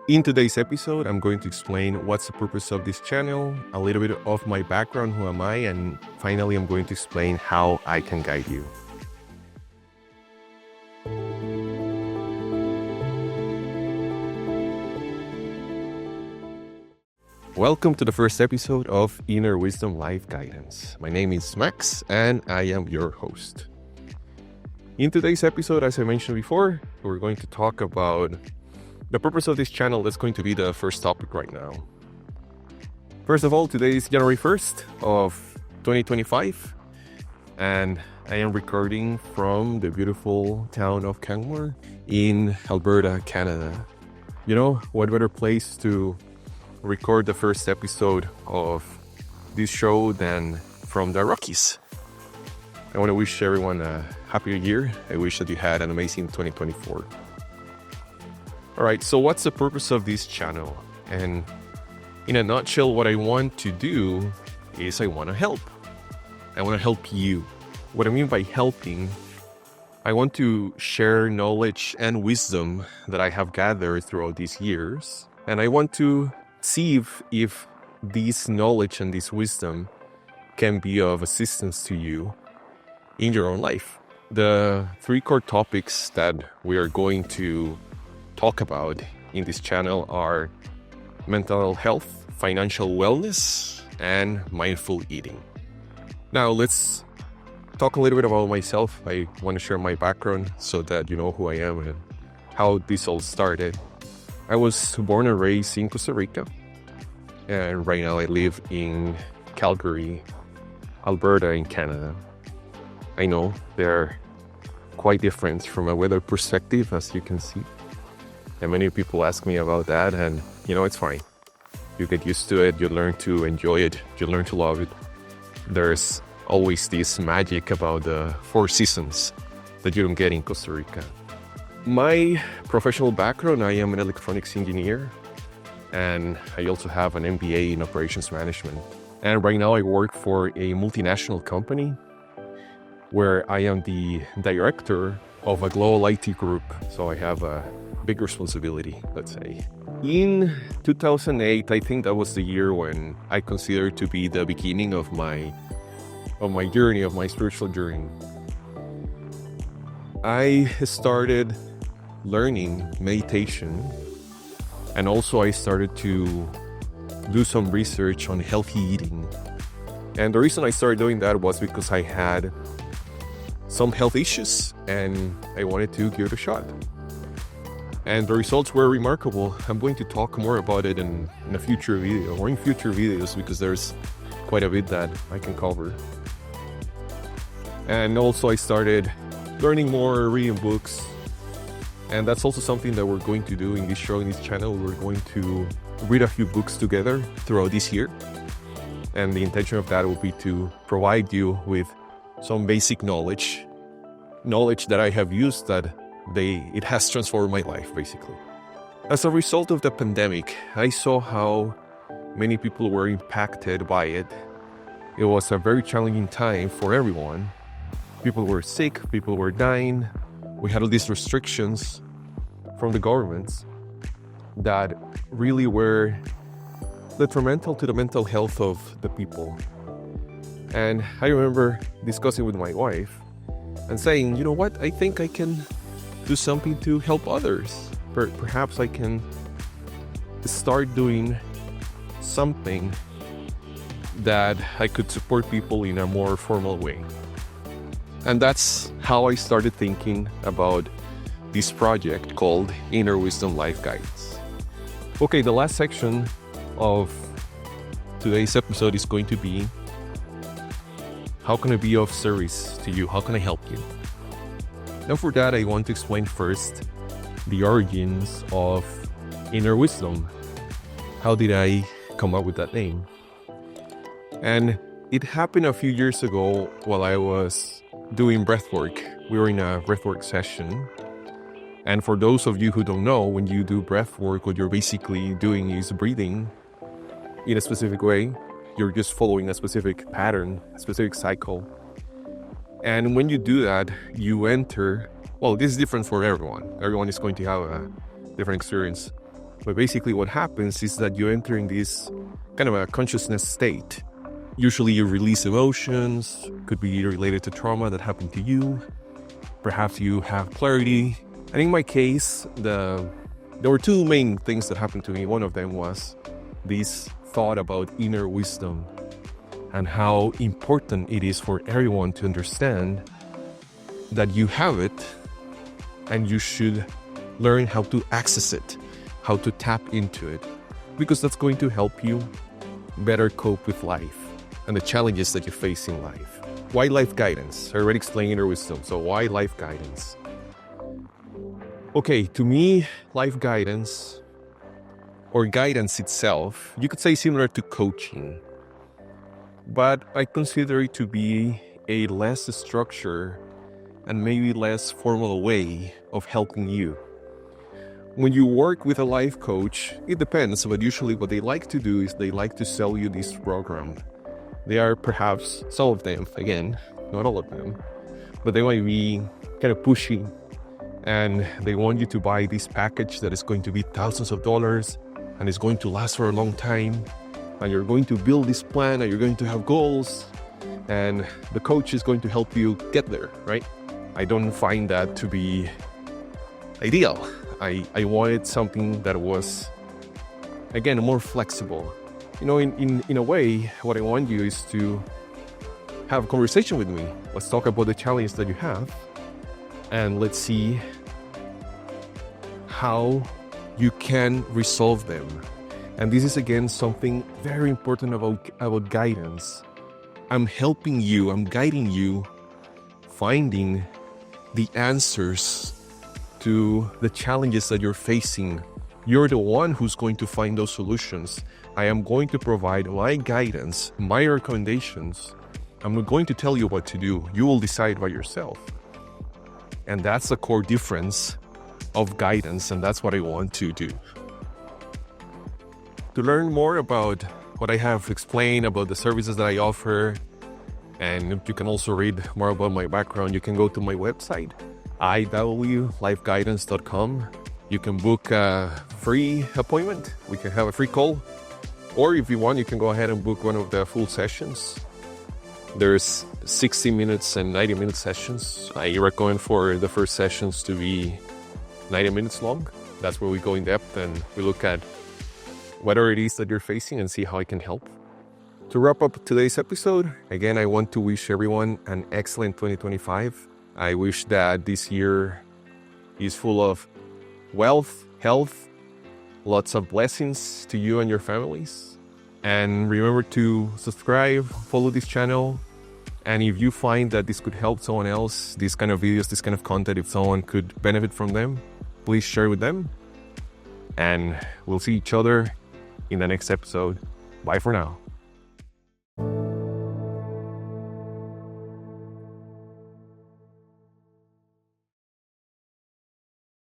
In today's episode, I'm going to explain what's the purpose of this channel, a little bit of my background, who am I, and finally I'm going to explain how I can guide you. Welcome to the first episode of Inner Wisdom Life Guidance. My name is Max and I am your host. In today's episode, as I mentioned before, we're going to talk about the purpose of this channel. That's going to be the first topic right now. First of all, today is January 1st of 2025, and I am recording from the beautiful town of Canmore in Alberta, Canada. You know, what better place to record the first episode of this show than from the Rockies. I want to wish everyone a happier year. I wish that you had an amazing 2024. All right, so what's the purpose of this channel? And in a nutshell, what I want to do is I want to help. I want to help you. What I mean by helping, I want to share knowledge and wisdom that I have gathered throughout these years. And I want to see if this knowledge and this wisdom can be of assistance to you in your own life. The three core topics that we are going to talk about in this channel are mental health, financial wellness, and mindful eating. Now let's talk a little bit about myself. I want to share my background so that you know who I am and how this all started. I was born and raised in Costa Rica, and right now I live in Calgary, Alberta in Canada. I know they're quite different from a weather perspective, as you can see. And many people ask me about that, and you know, it's fine. You get used to it, you learn to enjoy it, you learn to love it. There's always this magic about the four seasons that you don't get in Costa Rica. My professional background, I am an electronics engineer, and I also have an MBA in operations management. And right now I work for a multinational company where I am the director of a global IT group. So I have a big responsibility, let's say. In 2008, I think that was the year when I considered to be the beginning of my journey, of my spiritual journey. I started learning meditation, and also I started to do some research on healthy eating. And the reason I started doing that was because I had some health issues and I wanted to give it a shot. And the results were remarkable. I'm going to talk more about it in a future video or in future videos because there's quite a bit that I can cover. And also I started learning more, reading books. And that's also something that we're going to do in this show, in this channel. We're going to read a few books together throughout this year. And the intention of that will be to provide you with some basic knowledge that I have used that it has transformed my life, basically. As a result of the pandemic, I saw how many people were impacted by it. It was a very challenging time for everyone. People were sick, people were dying. We had all these restrictions from the governments that really were detrimental to the mental health of the people. And I remember discussing with my wife and saying, you know what, I think I can do something to help others. Perhaps I can start doing something that I could support people in a more formal way. And that's how I started thinking about this project called Inner Wisdom Life Guidance. Okay, the last section of today's episode is going to be, how can I be of service to you? How can I help you? Now for that, I want to explain first the origins of Inner Wisdom. How did I come up with that name? And it happened a few years ago while I was doing breathwork. We were in a breathwork session. And for those of you who don't know, when you do breathwork, what you're basically doing is breathing in a specific way. You're just following a specific pattern, a specific cycle. And when you do that, you enter, well, this is different for everyone. Everyone is going to have a different experience. But basically what happens is that you enter in this kind of a consciousness state. Usually you release emotions, could be related to trauma that happened to you. Perhaps you have clarity. And in my case, there were two main things that happened to me. One of them was this thought about inner wisdom and how important it is for everyone to understand that you have it and you should learn how to access it, how to tap into it, because that's going to help you better cope with life and the challenges that you face in life. Why life guidance? I already explained inner wisdom, so why life guidance? Okay, to me, life guidance or guidance itself, you could say similar to coaching, but I consider it to be a less structured and maybe less formal way of helping you. When you work with a life coach, it depends, but usually what they like to do is they like to sell you this program. They are perhaps, some of them, again, not all of them, but they might be kind of pushy and they want you to buy this package that is going to be thousands of dollars and it's going to last for a long time, and you're going to build this plan and you're going to have goals and the coach is going to help you get there, right? I don't find that to be ideal. I wanted something that was, again, more flexible. You know, in a way, what I want you is to have a conversation with me. Let's talk about the challenge that you have and let's see how you can resolve them. And this is, again, something very important about guidance. I'm helping you, I'm guiding you, finding the answers to the challenges that you're facing. You're the one who's going to find those solutions. I am going to provide my guidance, my recommendations. I'm not going to tell you what to do. You will decide by yourself. And that's the core difference of guidance, and that's what I want to do. To learn more about what I have explained about the services that I offer, and you can also read more about my background, you can go to my website, iwlifeguidance.com. You can book a free appointment. We can have a free call. Or if you want, you can go ahead and book one of the full sessions. There's 60 minutes and 90-minute sessions. I recommend for the first sessions to be 90 minutes long. That's where we go in depth and we look at whatever it is that you're facing and see how I can help. To wrap up today's episode, again, I want to wish everyone an excellent 2025. I wish that this year is full of wealth, health, lots of blessings to you and your families. And remember to subscribe, follow this channel. And if you find that this could help someone else, these kind of videos, this kind of content, if someone could benefit from them, please share with them. And we'll see each other in the next episode. Bye for now.